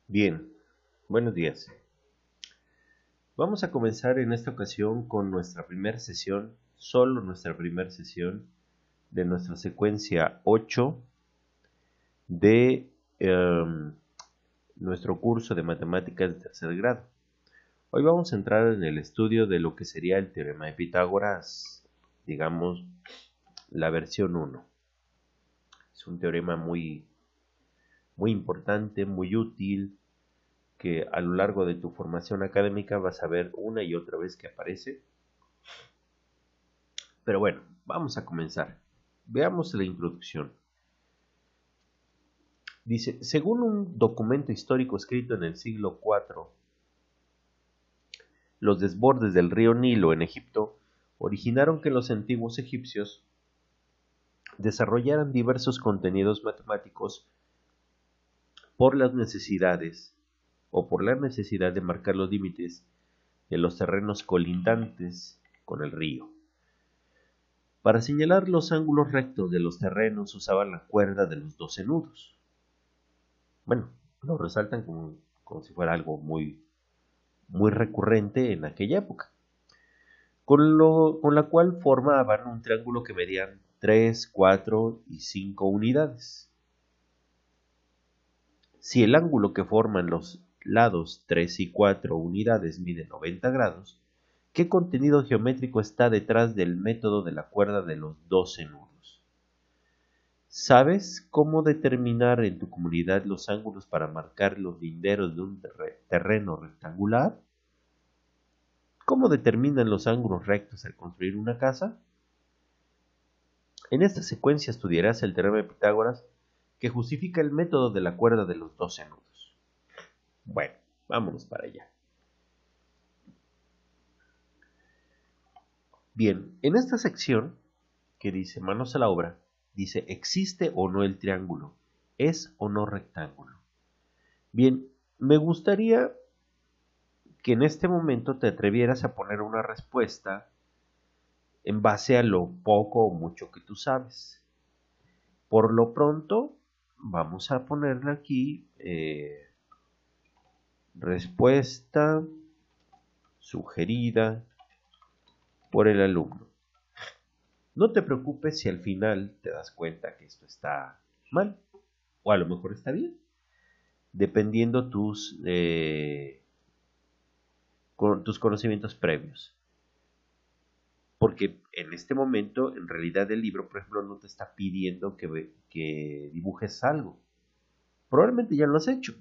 Bien, buenos días. Vamos a comenzar en esta ocasión con nuestra primera sesión, solo nuestra primera sesión de nuestra secuencia 8 de nuestro curso de matemáticas de tercer grado. Hoy vamos a entrar en el estudio de lo que sería el teorema de Pitágoras, digamos, la versión 1. Es un teorema muy importante, muy útil, que a lo largo de tu formación académica vas a ver una y otra vez que aparece. Pero bueno, vamos a comenzar. Veamos la introducción. Dice, según un documento histórico escrito en el siglo IV, los desbordes del río Nilo en Egipto originaron que los antiguos egipcios desarrollaran diversos contenidos matemáticos por las necesidades o por la necesidad de marcar los límites de los terrenos colindantes con el río. Para señalar los ángulos rectos de los terrenos usaban la cuerda de los 12 nudos. Bueno, lo resaltan como si fuera algo muy recurrente en aquella época, con la cual formaban un triángulo que medían 3, 4 y 5 unidades. Si el ángulo que forman los lados 3 y 4 unidades mide 90 grados, ¿qué contenido geométrico está detrás del método de la cuerda de los 12 nudos? ¿Sabes cómo determinar en tu comunidad los ángulos para marcar los linderos de un terreno rectangular? ¿Cómo determinan los ángulos rectos al construir una casa? En esta secuencia estudiarás el teorema de Pitágoras que justifica el método de la cuerda de los 12 nudos. Bueno, vámonos para allá. Bien, en esta sección que dice manos a la obra, dice ¿existe o no el triángulo? ¿Es o no rectángulo? Bien, me gustaría que en este momento te atrevieras a poner una respuesta en base a lo poco o mucho que tú sabes. Por lo pronto, vamos a ponerle aquí respuesta sugerida por el alumno. No te preocupes si al final te das cuenta que esto está mal o a lo mejor está bien, dependiendo tus conocimientos previos. Porque en este momento, en realidad el libro, por ejemplo, no te está pidiendo que dibujes algo. Probablemente ya lo has hecho.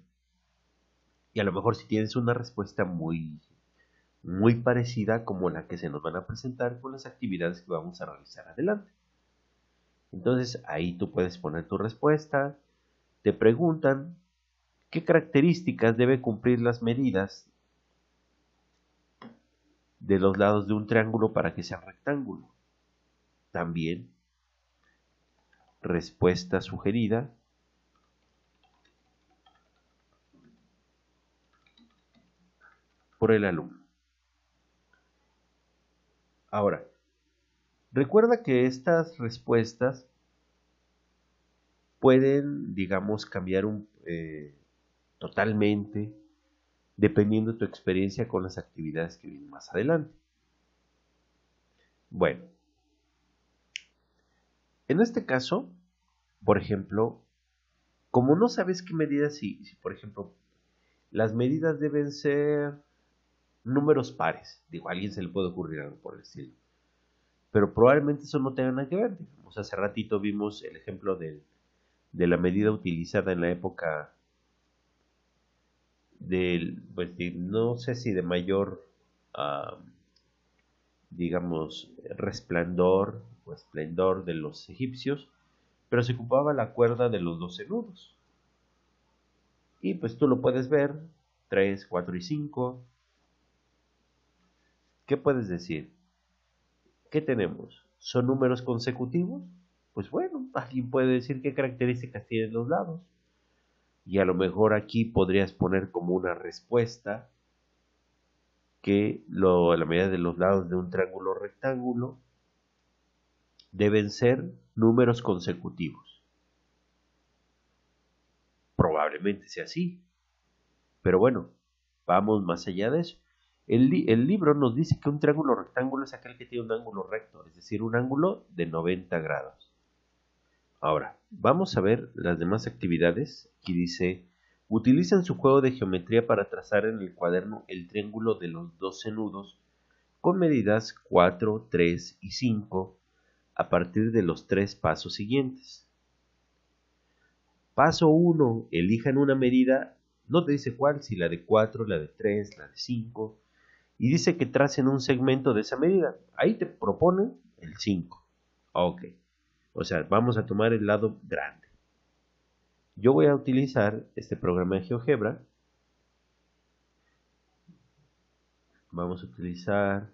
Y a lo mejor si tienes una respuesta muy parecida como la que se nos van a presentar con las actividades que vamos a realizar adelante. Entonces ahí tú puedes poner tu respuesta. Te preguntan qué características debe cumplir las medidas de los lados de un triángulo para que sea rectángulo. También respuesta sugerida por el alumno. Ahora, recuerda que estas respuestas pueden, digamos, cambiar totalmente dependiendo de tu experiencia con las actividades que vienen más adelante. Bueno, en este caso, por ejemplo, como no sabes qué medidas, si por ejemplo, las medidas deben ser números pares, digo, a alguien se le puede ocurrir algo por el estilo, pero probablemente eso no tenga nada que ver. Digamos, hace ratito vimos el ejemplo de la medida utilizada en la época del, pues, no sé si de mayor, uh, digamos, resplandor o esplendor de los egipcios, pero se ocupaba la cuerda de los 12 nudos. Y pues tú lo puedes ver, 3, 4 y 5. ¿Qué puedes decir? ¿Qué tenemos? ¿Son números consecutivos? Pues bueno, alguien puede decir qué características tienen los lados. Y a lo mejor aquí podrías poner como una respuesta que la medida de los lados de un triángulo rectángulo deben ser números consecutivos. Probablemente sea así. Pero bueno, vamos más allá de eso. El libro nos dice que un triángulo rectángulo es aquel que tiene un ángulo recto, es decir, un ángulo de 90 grados. Ahora, vamos a ver las demás actividades. Aquí dice, utilizan su juego de geometría para trazar en el cuaderno el triángulo de los 12 nudos con medidas 4, 3 y 5 a partir de los 3 pasos siguientes. Paso 1, elijan una medida, no te dice cuál, si la de 4, la de 3, la de 5, y dice que tracen un segmento de esa medida. Ahí te propone el 5. Ok, o sea, vamos a tomar el lado grande. Yo voy a utilizar este programa de GeoGebra. Vamos a utilizar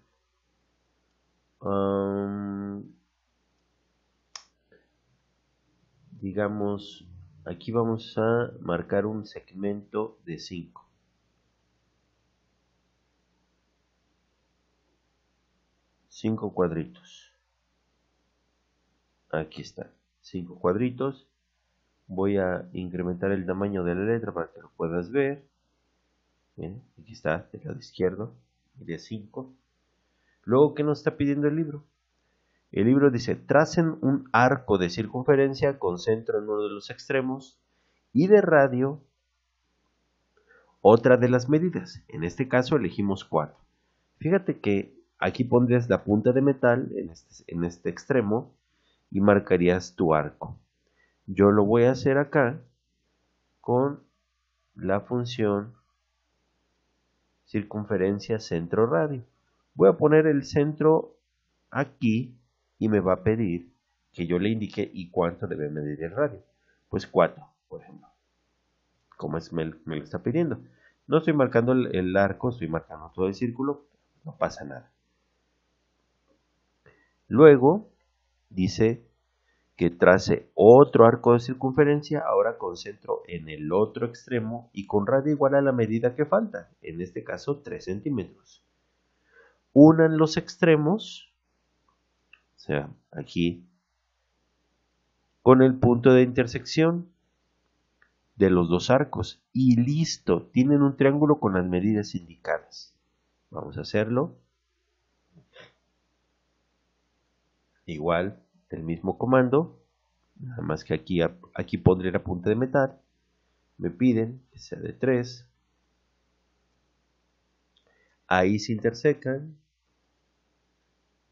digamos, aquí vamos a marcar un segmento de 5. 5 cuadritos. Aquí está, 5 cuadritos. Voy a incrementar el tamaño de la letra para que lo puedas ver. Bien, aquí está, del lado izquierdo, de 5. Luego, ¿qué nos está pidiendo el libro? El libro dice, tracen un arco de circunferencia con centro en uno de los extremos y de radio otra de las medidas. En este caso elegimos 4. Fíjate que aquí pondrías la punta de metal en este extremo y marcarías tu arco. Yo lo voy a hacer acá con la función circunferencia centro radio. Voy a poner el centro aquí y me va a pedir que yo le indique y cuánto debe medir el radio. Pues 4, por ejemplo. Como me lo está pidiendo. No estoy marcando el arco, estoy marcando todo el círculo, no pasa nada. Luego dice que trace otro arco de circunferencia, ahora con centro en el otro extremo y con radio igual a la medida que falta, en este caso 3 centímetros. Unan los extremos, o sea, aquí, con el punto de intersección de los dos arcos y listo, tienen un triángulo con las medidas indicadas. Vamos a hacerlo. Igual, el mismo comando, nada más que aquí pondré la punta de metal. Me piden que sea de 3. Ahí se intersecan.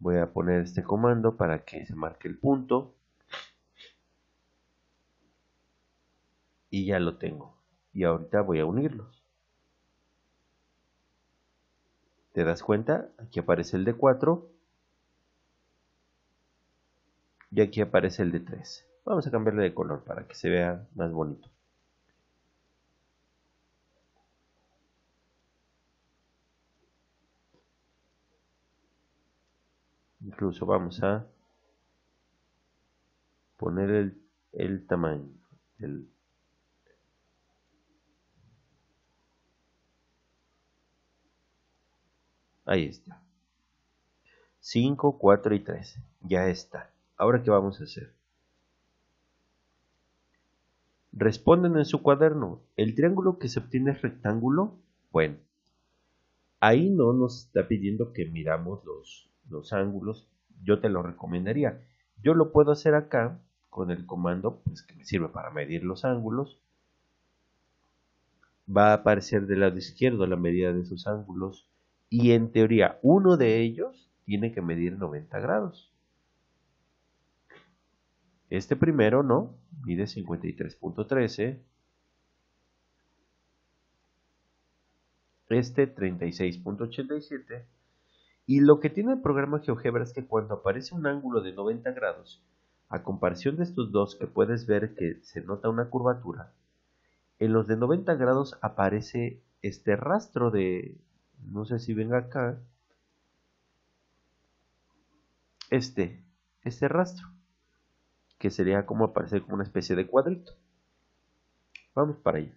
Voy a poner este comando para que se marque el punto. Y ya lo tengo. Y ahorita voy a unirlos. ¿Te das cuenta? Aquí aparece el de 4. Y aquí aparece el de 3. Vamos a cambiarle de color para que se vea más bonito. Incluso vamos a poner el tamaño. Ahí está. 5, 4 y 3. Ya está. Ahora, ¿qué vamos a hacer? Responden en su cuaderno. ¿El triángulo que se obtiene es rectángulo? Bueno, ahí no nos está pidiendo que miramos los ángulos. Yo te lo recomendaría. Yo lo puedo hacer acá con el comando pues, que me sirve para medir los ángulos. Va a aparecer del lado izquierdo la medida de sus ángulos. Y en teoría, uno de ellos tiene que medir 90 grados. Este primero no, mide 53.13. Este 36.87. Y lo que tiene el programa GeoGebra es que cuando aparece un ángulo de 90 grados, a comparación de estos dos que puedes ver que se nota una curvatura, en los de 90 grados aparece este rastro de, no sé si ven acá, este rastro, que sería como aparecer como una especie de cuadrito. Vamos para allá.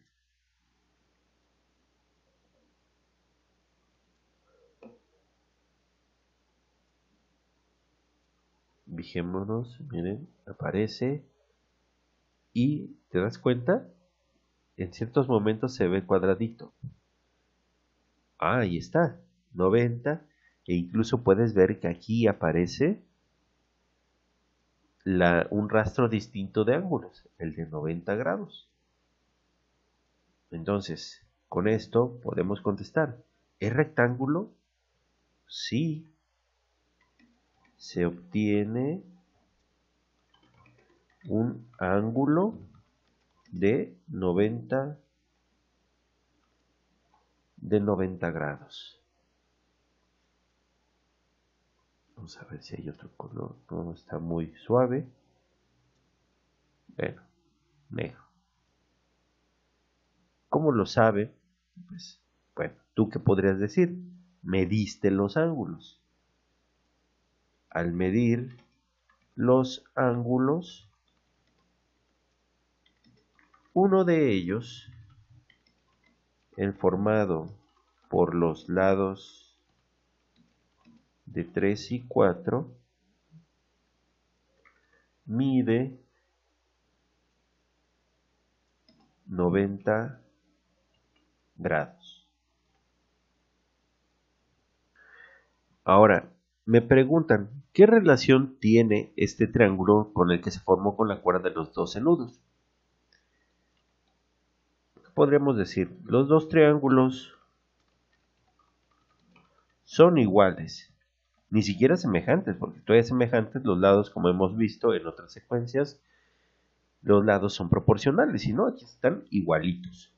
Fijémonos, miren, aparece y ¿te das cuenta? En ciertos momentos se ve cuadradito. Ah, ahí está, 90. E incluso puedes ver que aquí aparece un rastro distinto de ángulos, el de 90 grados. Entonces, con esto podemos contestar, ¿es rectángulo? Sí, se obtiene un ángulo de 90 grados. Vamos a ver si hay otro color. No, está muy suave. Bueno, negro. ¿Cómo lo sabe? Pues, bueno, ¿tú qué podrías decir? Mediste los ángulos. Al medir los ángulos, uno de ellos, el formado por los lados de 3 y 4, mide 90 grados. Ahora, me preguntan, ¿qué relación tiene este triángulo con el que se formó con la cuerda de los 12 nudos? Podríamos decir, los dos triángulos son iguales, ni siquiera semejantes, porque todavía semejantes los lados, como hemos visto en otras secuencias, los lados son proporcionales, y no, aquí están igualitos.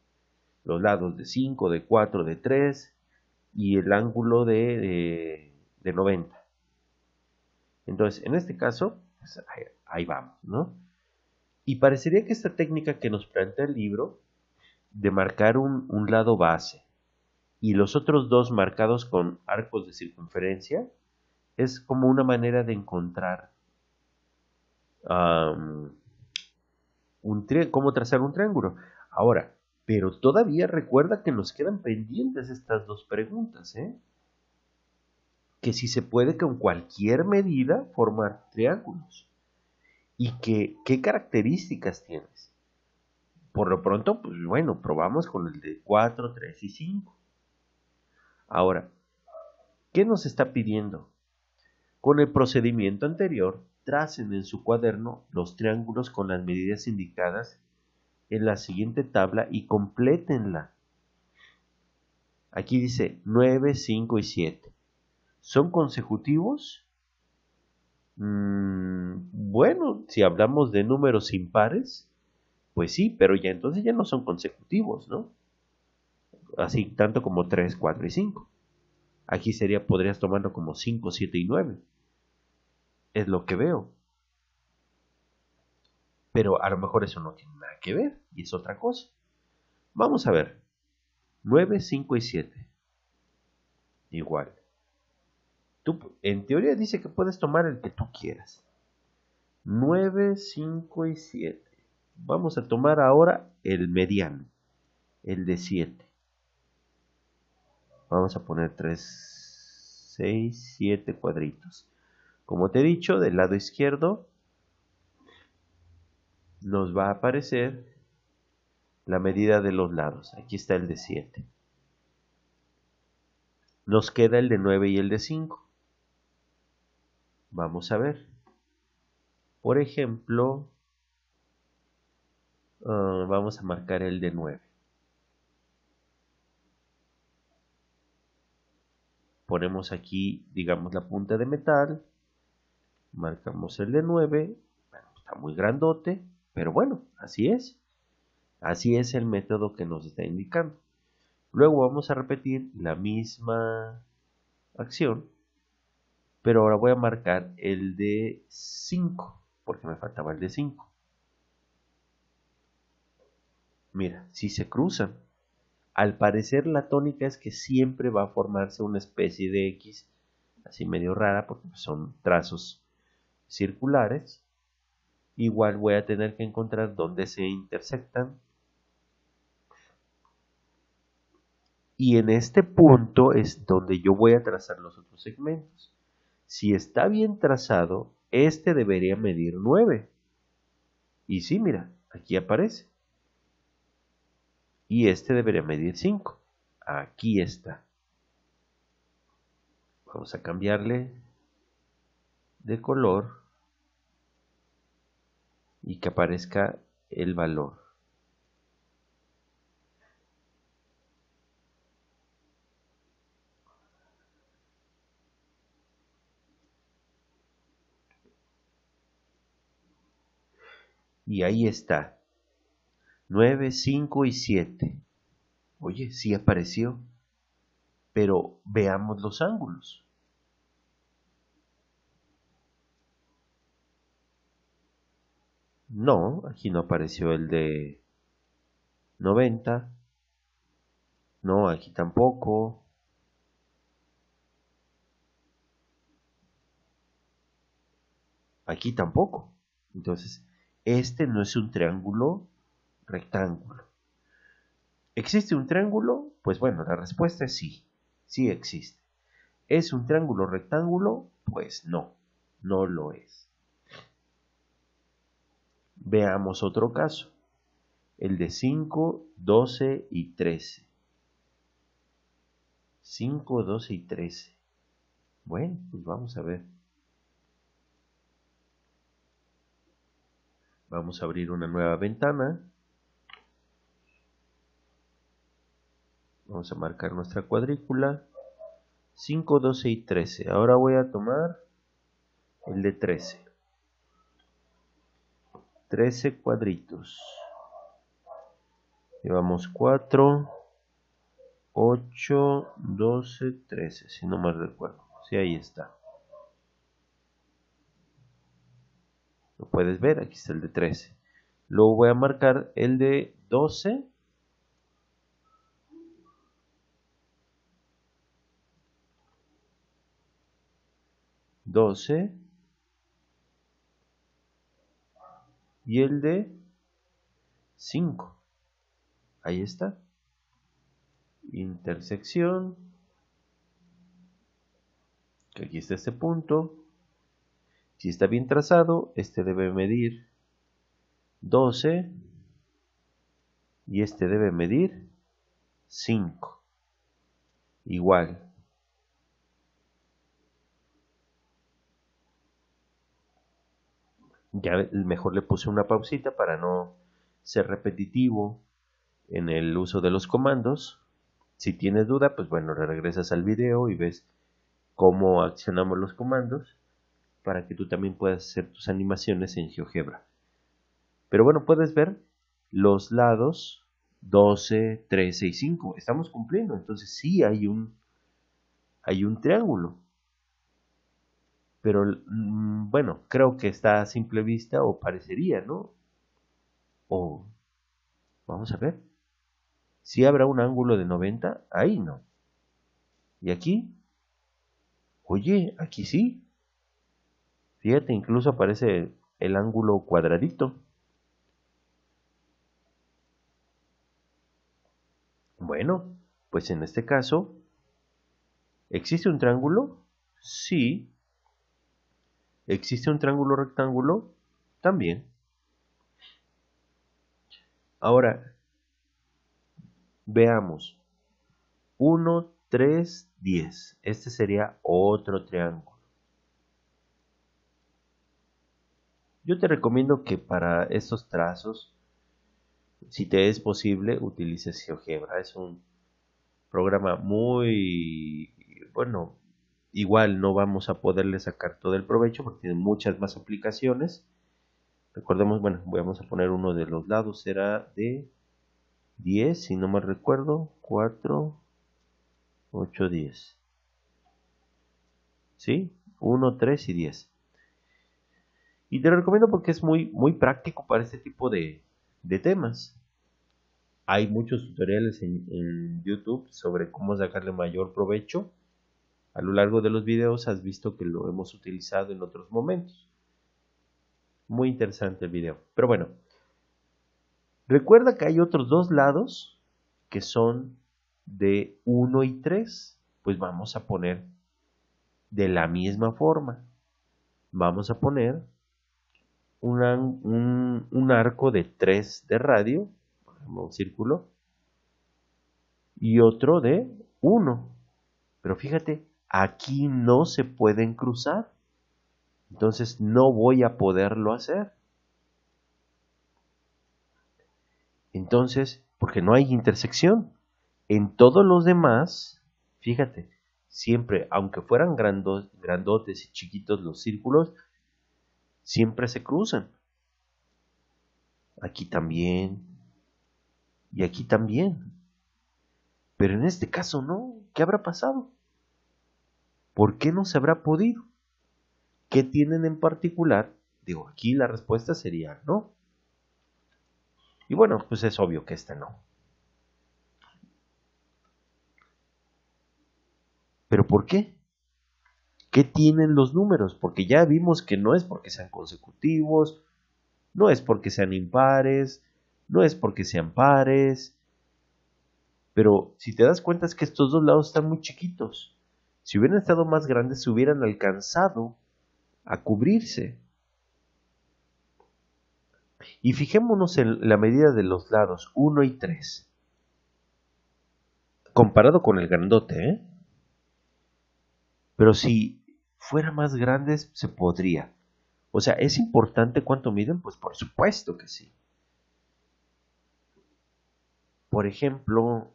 Los lados de 5, de 4, de 3 y el ángulo de 90. Entonces, en este caso, pues ahí vamos, ¿no? Y parecería que esta técnica que nos plantea el libro, de marcar un lado base y los otros dos marcados con arcos de circunferencia, es como una manera de encontrar cómo trazar un triángulo. Ahora, pero todavía recuerda que nos quedan pendientes estas dos preguntas, ¿eh? Que si se puede con cualquier medida formar triángulos y qué características tienes. Por lo pronto, pues bueno, probamos con el de 4, 3 y 5. Ahora, ¿qué nos está pidiendo? Con el procedimiento anterior, tracen en su cuaderno los triángulos con las medidas indicadas en la siguiente tabla y complétenla. Aquí dice 9, 5 y 7. ¿Son consecutivos? Bueno, si hablamos de números impares, pues sí, pero ya entonces ya no son consecutivos, ¿no? Así tanto como 3, 4 y 5. Aquí podrías tomarlo como 5, 7 y 9. Es lo que veo. Pero a lo mejor eso no tiene nada que ver y es otra cosa. Vamos a ver. 9, 5 y 7. Igual. Tú, en teoría dice que puedes tomar el que tú quieras. 9, 5 y 7. Vamos a tomar ahora el mediano, el de 7. Vamos a poner 3, 6, 7 cuadritos. Como te he dicho, del lado izquierdo nos va a aparecer la medida de los lados. Aquí está el de 7. Nos queda el de 9 y el de 5. Vamos a ver. Por ejemplo, vamos a marcar el de 9. Ponemos aquí, digamos, la punta de metal. Marcamos el de 9. Bueno, está muy grandote, pero bueno, así es. Así es el método que nos está indicando. Luego vamos a repetir la misma acción, pero ahora voy a marcar el de 5, porque me faltaba el de 5. Mira, si se cruzan, al parecer la tónica es que siempre va a formarse una especie de X, así medio rara, porque son trazos circulares. Igual voy a tener que encontrar dónde se intersectan. Y en este punto es donde yo voy a trazar los otros segmentos. Si está bien trazado, este debería medir 9. Y sí, mira, aquí aparece. y este debería medir 5. Aquí está. Vamos a cambiarle de color y que aparezca el valor. Y ahí está. 9, 5 y 7. Oye, sí apareció. Pero veamos los ángulos. No, aquí no apareció el de 90. No, aquí tampoco. Aquí tampoco. Entonces, este no es un triángulo rectángulo. ¿Existe un triángulo? Pues bueno, la respuesta es sí. Sí existe. ¿Es un triángulo rectángulo? Pues no, no lo es. Veamos otro caso. El de 5, 12 y 13. 5, 12 y 13. Bueno, pues vamos a ver. Vamos a abrir una nueva ventana. Vamos a marcar nuestra cuadrícula. 5, 12 y 13. Ahora voy a tomar el de 13. 13 cuadritos. Llevamos 4, 8, 12, 13. Si no mal recuerdo. Sí, ahí está. Lo puedes ver, aquí está el de 13. Luego voy a marcar el de 12. 12 y el de 5. Ahí está. Intersección. Que aquí está este punto. Si está bien trazado, este debe medir 12 y este debe medir 5. Igual. Ya mejor le puse una pausita para no ser repetitivo en el uso de los comandos. Si tienes duda, pues bueno, le regresas al video y ves cómo accionamos los comandos para que tú también puedas hacer tus animaciones en GeoGebra. Pero bueno, puedes ver los lados 12, 13 y 5. Estamos cumpliendo, entonces sí hay un triángulo. Pero bueno, creo que está a simple vista o parecería, ¿no? O vamos a ver. Si habrá un ángulo de 90, ahí no. ¿Y aquí? Oye, aquí sí. Fíjate, incluso aparece el ángulo cuadradito. Bueno, pues en este caso, ¿existe un triángulo? Sí. ¿Existe un triángulo rectángulo? También. Ahora, veamos. 1, 3, 10. Este sería otro triángulo. Yo te recomiendo que para estos trazos, si te es posible, utilices GeoGebra. Es un programa muy bueno. Igual no vamos a poderle sacar todo el provecho porque tiene muchas más aplicaciones. Recordemos, bueno, vamos a poner uno de los lados. Será de 10, si no me recuerdo. 4, 8, 10. ¿Sí? 1, 3 y 10. Y te lo recomiendo porque es muy, muy práctico para este tipo de temas. Hay muchos tutoriales en YouTube sobre cómo sacarle mayor provecho. A lo largo de los videos has visto que lo hemos utilizado en otros momentos. Muy interesante el video. Pero bueno, recuerda que hay otros dos lados que son de 1 y 3. Pues vamos a poner de la misma forma. Vamos a poner un arco de 3 de radio, un círculo, y otro de 1. Pero fíjate, aquí no se pueden cruzar. Entonces no voy a poderlo hacer. Entonces, porque no hay intersección. En todos los demás, fíjate, siempre, aunque fueran grandotes y chiquitos los círculos, siempre se cruzan. Aquí también. Y aquí también. Pero en este caso no. ¿Qué habrá pasado? ¿Por qué no se habrá podido? ¿Qué tienen en particular? Digo, aquí la respuesta sería no. Y bueno, pues es obvio que esta no. ¿Pero por qué? ¿Qué tienen los números? Porque ya vimos que no es porque sean consecutivos, no es porque sean impares, no es porque sean pares. Pero si te das cuenta es que estos dos lados están muy chiquitos. Si hubieran estado más grandes, se hubieran alcanzado a cubrirse. Y fijémonos en la medida de los lados 1 y 3. Comparado con el grandote, ¿eh? Pero si fuera más grandes, se podría. O sea, ¿es importante cuánto miden? Pues por supuesto que sí. Por ejemplo,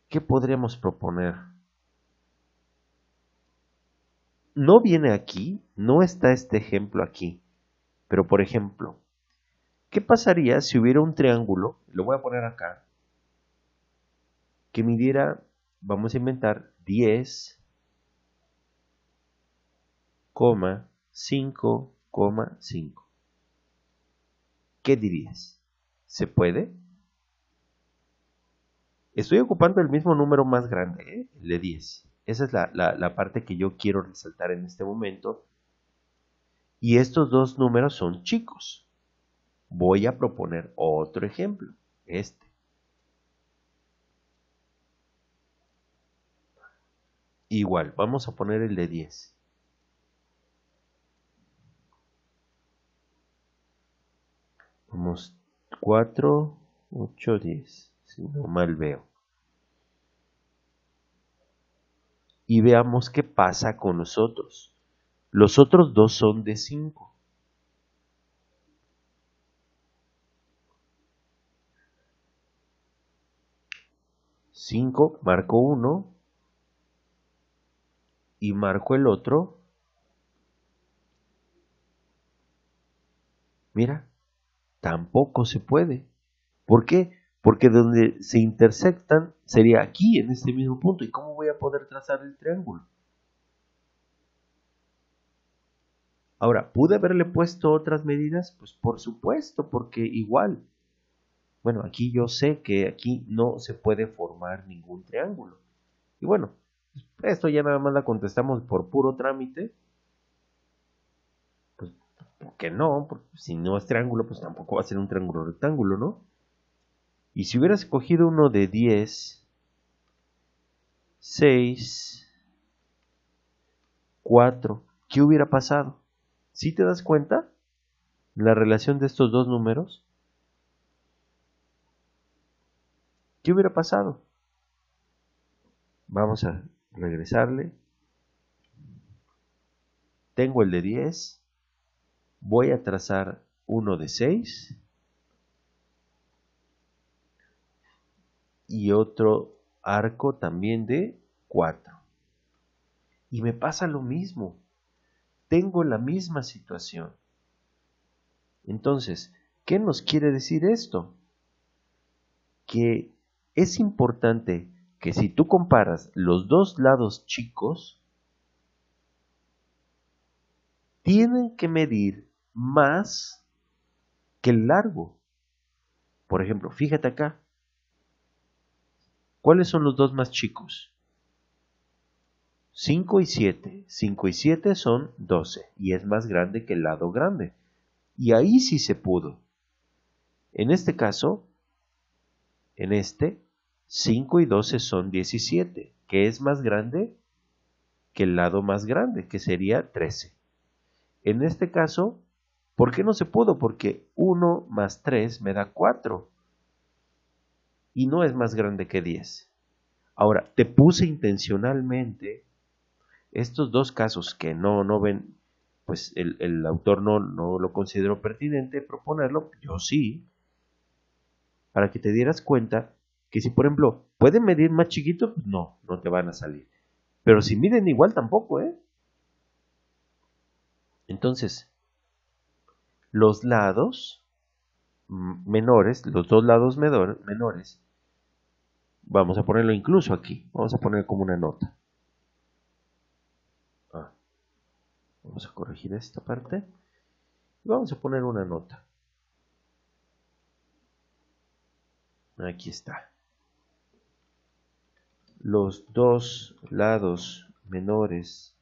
¿qué podríamos proponer? No viene aquí, no está este ejemplo aquí. Pero por ejemplo, ¿qué pasaría si hubiera un triángulo? Lo voy a poner acá. Que midiera, vamos a inventar, 10,5,5. ¿Qué dirías? ¿Se puede? Estoy ocupando el mismo número más grande, ¿eh? El de 10. Esa es la parte que yo quiero resaltar en este momento. Y estos dos números son chicos. Voy a proponer otro ejemplo. Este. Igual, vamos a poner el de 10. Vamos 4, 8, 10. Si no mal veo. Y veamos qué pasa con los otros. Los otros dos son de 5. Cinco, marco uno y marco el otro. Mira, tampoco se puede. ¿Por qué? Porque donde se intersectan sería aquí, en este mismo punto. ¿Y cómo voy a poder trazar el triángulo? Ahora, ¿pude haberle puesto otras medidas? Pues por supuesto, porque igual. Bueno, aquí yo sé que aquí no se puede formar ningún triángulo. Y bueno, esto ya nada más la contestamos por puro trámite. Pues, ¿por qué no? Porque si no es triángulo, pues tampoco va a ser un triángulo rectángulo, ¿no? Y si hubieras escogido uno de 10, 6, 4, ¿qué hubiera pasado? ¿Sí te das cuenta? La relación de estos dos números. ¿Qué hubiera pasado? Vamos a regresarle. Tengo el de 10. Voy a trazar uno de 6. Y otro arco también de 4. Y me pasa lo mismo. Tengo la misma situación. Entonces, ¿qué nos quiere decir esto? Que es importante que si tú comparas los dos lados chicos, tienen que medir más que el largo. Por ejemplo, fíjate acá. ¿Cuáles son los dos más chicos? 5 y 7. 5 y 7 son 12 y es más grande que el lado grande. Y ahí sí se pudo. En este caso, en este, 5 y 12 son 17, que es más grande que el lado más grande, que sería 13. En este caso, ¿por qué no se pudo? Porque 1 más 3 me da 4. y no es más grande que 10. Ahora, te puse intencionalmente estos dos casos que no ven, pues el autor no lo consideró pertinente proponerlo, yo sí, para que te dieras cuenta que si, por ejemplo, pueden medir más chiquito, pues no te van a salir. Pero si miden igual tampoco, ¿eh? Entonces, los lados menores, los dos lados menores, vamos a ponerlo incluso aquí, vamos a poner como una nota. Vamos a corregir esta parte y vamos a poner una nota. Aquí está. Los dos lados menores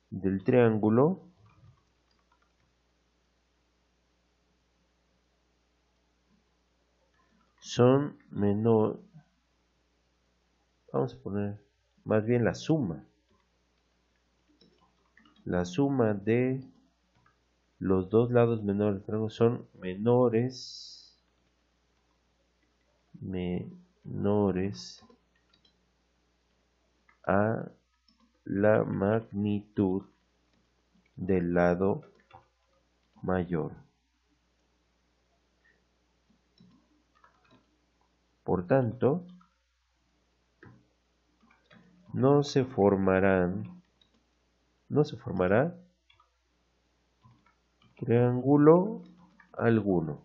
del triángulo son menor, vamos a poner más bien la suma de los dos lados menores del triángulo son menores a la magnitud del lado mayor. Por tanto, no se formará triángulo alguno.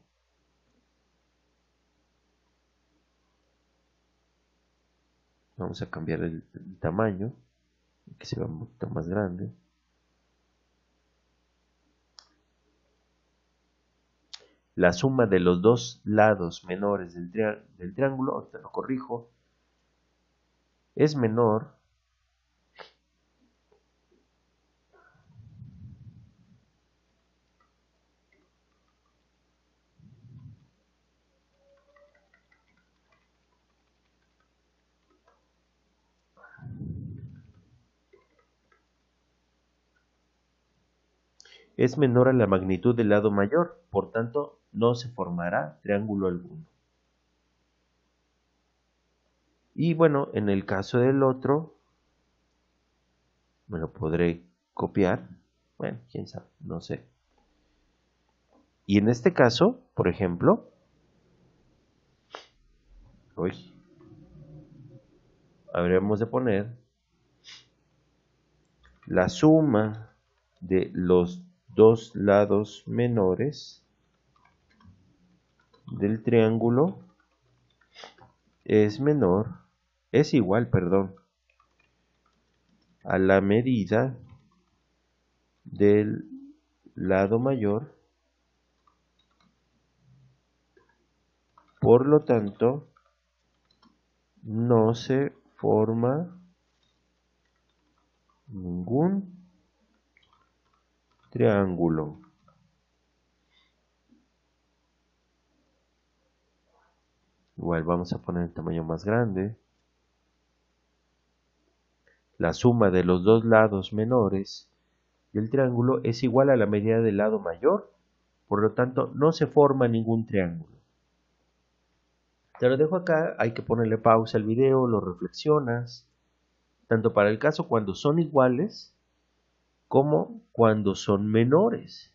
Vamos a cambiar el tamaño, que se vea un poquito más grande. La suma de los dos lados menores del triángulo, ahorita lo corrijo, es menor a la magnitud del lado mayor, por tanto no se formará triángulo alguno. Y bueno, en el caso del otro, me lo podré copiar, bueno, quién sabe, no sé. Y en este caso, por ejemplo, habríamos de poner la suma de los dos lados menores del triángulo es igual, a la medida del lado mayor. Por lo tanto, no se forma ningún triángulo. Igual vamos a poner el tamaño más grande. La suma de los dos lados menores del triángulo es igual a la medida del lado mayor. Por lo tanto, no se forma ningún triángulo. Te lo dejo acá, hay que ponerle pausa al video, lo reflexionas, tanto para el caso cuando son iguales como cuando son menores.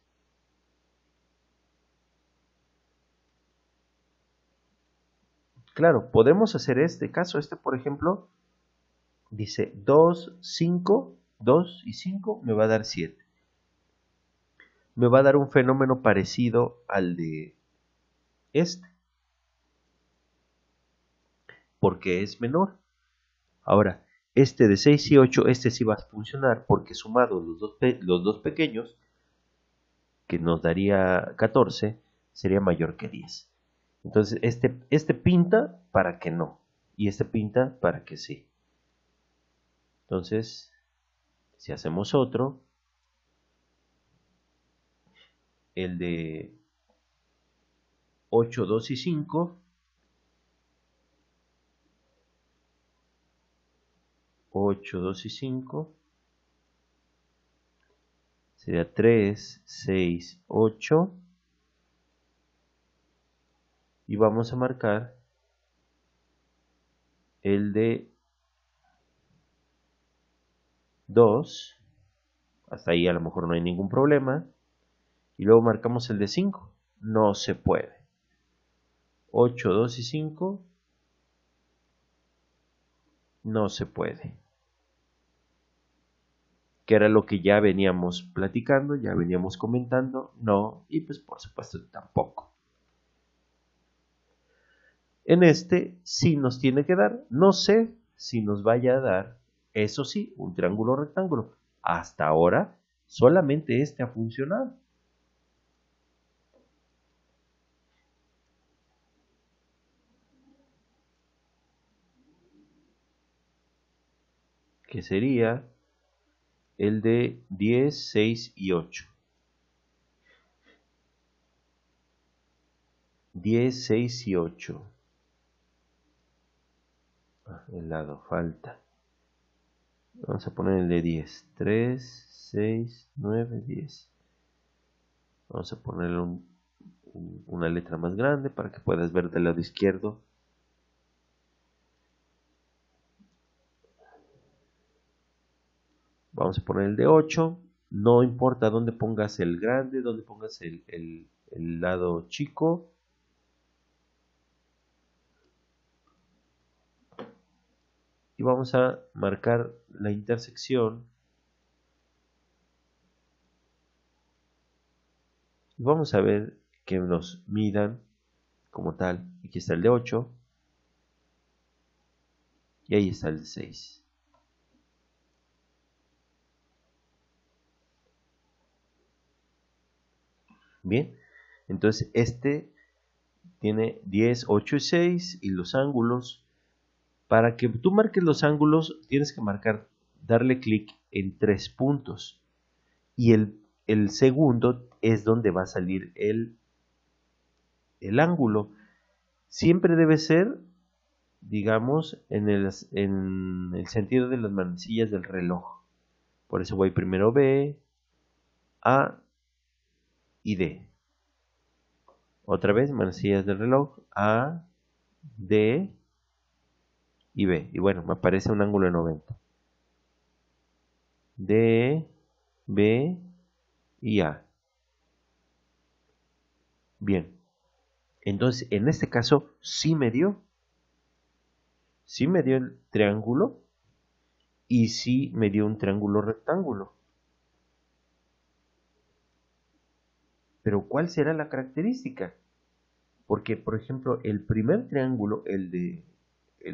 Claro, podemos hacer este caso, por ejemplo, dice 2, 5, 2 y 5 me va a dar 7. Me va a dar un fenómeno parecido al de porque es menor. Ahora, este de 6 y 8, este sí va a funcionar porque sumados los dos pequeños, que nos daría 14, sería mayor que 10. Entonces, este pinta para que no, y este pinta para que sí. Entonces, si hacemos otro, el de 8, 2 y 5, 8, 2 y 5, sería 3, 6, 8, y vamos a marcar el de 2, hasta ahí a lo mejor no hay ningún problema, y luego marcamos el de 5, no se puede. 8, 2 y 5, no se puede. Que era lo que ya veníamos platicando, ya veníamos comentando, no, y pues por supuesto tampoco. En este sí nos tiene que dar, no sé si nos vaya a dar, eso sí, un triángulo rectángulo. Hasta ahora solamente este ha funcionado. Que sería el de 10, 6 y 8. 10, 6 y 8. El lado falta. Vamos a poner el de 10. 3, 6, 9, 10. Vamos a ponerle una letra más grande para que puedas ver del lado izquierdo. Vamos a poner el de 8. No importa dónde pongas el grande, dónde pongas el lado chico. Y vamos a marcar la intersección. Y vamos a ver que nos midan como tal. Aquí está el de 8. Y ahí está el de 6. Bien, entonces este tiene 10, 8 y 6 y los ángulos. Para que tú marques los ángulos tienes que darle clic en 3 puntos. Y el segundo es donde va a salir el ángulo. Siempre debe ser, digamos, en el sentido de las manecillas del reloj. Por eso voy primero B, A y D. Otra vez, manecillas del reloj, A, D y B. Y bueno, me aparece un ángulo de 90. D, B y A. Bien. Entonces, en este caso, sí me dio el triángulo y sí me dio un triángulo rectángulo. Pero ¿cuál será la característica? Porque, por ejemplo, el primer triángulo, el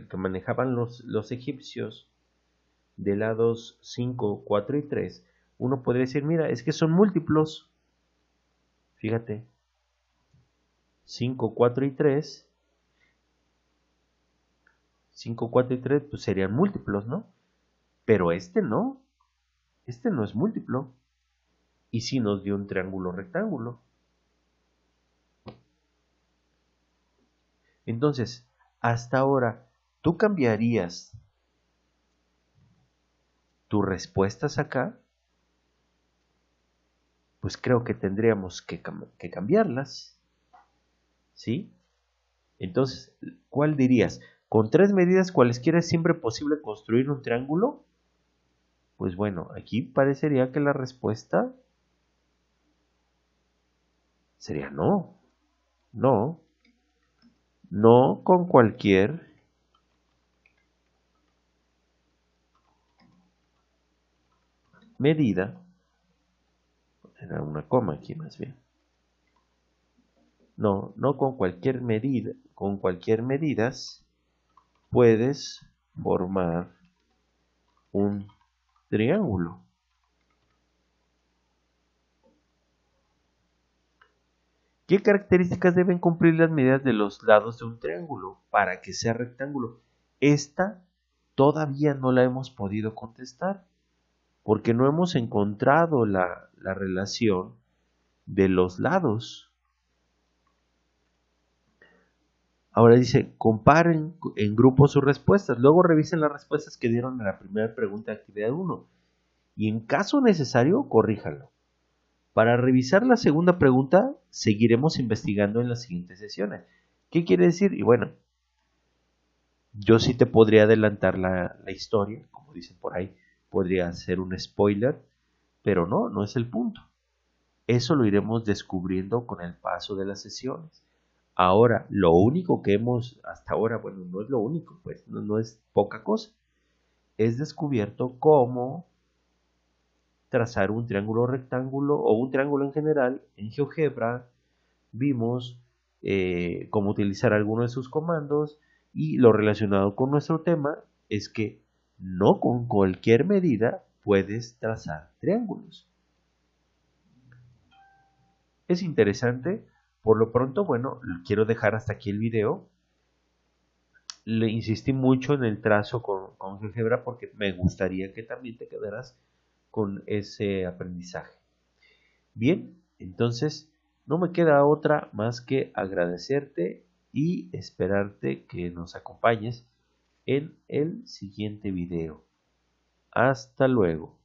que manejaban los egipcios, de lados 5, 4 y 3, uno podría decir, mira, es que son múltiplos. Fíjate, 5, 4 y 3, 5, 4 y 3, pues serían múltiplos, ¿no? Pero este no es múltiplo. Y sí nos dio un triángulo rectángulo. Entonces, hasta ahora, ¿tú cambiarías tus respuestas acá? Pues creo que tendríamos que cambiarlas. ¿Sí? Entonces, ¿cuál dirías? ¿Con 3 medidas cualesquiera es siempre posible construir un triángulo? Pues bueno, aquí parecería que la respuesta sería no. No. No con cualquier medida. Era una coma aquí más bien. No con cualquier medida. Con cualquier medidas puedes formar un triángulo. ¿Qué características deben cumplir las medidas de los lados de un triángulo para que sea rectángulo? Esta todavía no la hemos podido contestar porque no hemos encontrado la relación de los lados. Ahora dice, comparen en grupo sus respuestas. Luego revisen las respuestas que dieron a la primera pregunta de actividad 1. Y en caso necesario, corríjanlo. Para revisar la segunda pregunta, seguiremos investigando en las siguientes sesiones. ¿Qué quiere decir? Y bueno, yo sí te podría adelantar la historia, como dicen por ahí, podría ser un spoiler, pero no, no es el punto. Eso lo iremos descubriendo con el paso de las sesiones. Ahora, lo único que hemos hasta ahora, bueno, no es lo único, pues no es poca cosa, es descubierto cómo trazar un triángulo rectángulo o un triángulo en general en GeoGebra. Vimos cómo utilizar algunos de sus comandos y lo relacionado con nuestro tema es que no con cualquier medida puedes trazar triángulos. Es interesante. Por lo pronto, bueno, quiero dejar hasta aquí el video. Le insistí mucho en el trazo con GeoGebra porque me gustaría que también te quedaras con ese aprendizaje. Bien, entonces no me queda otra más que agradecerte y esperarte que nos acompañes en el siguiente video. Hasta luego.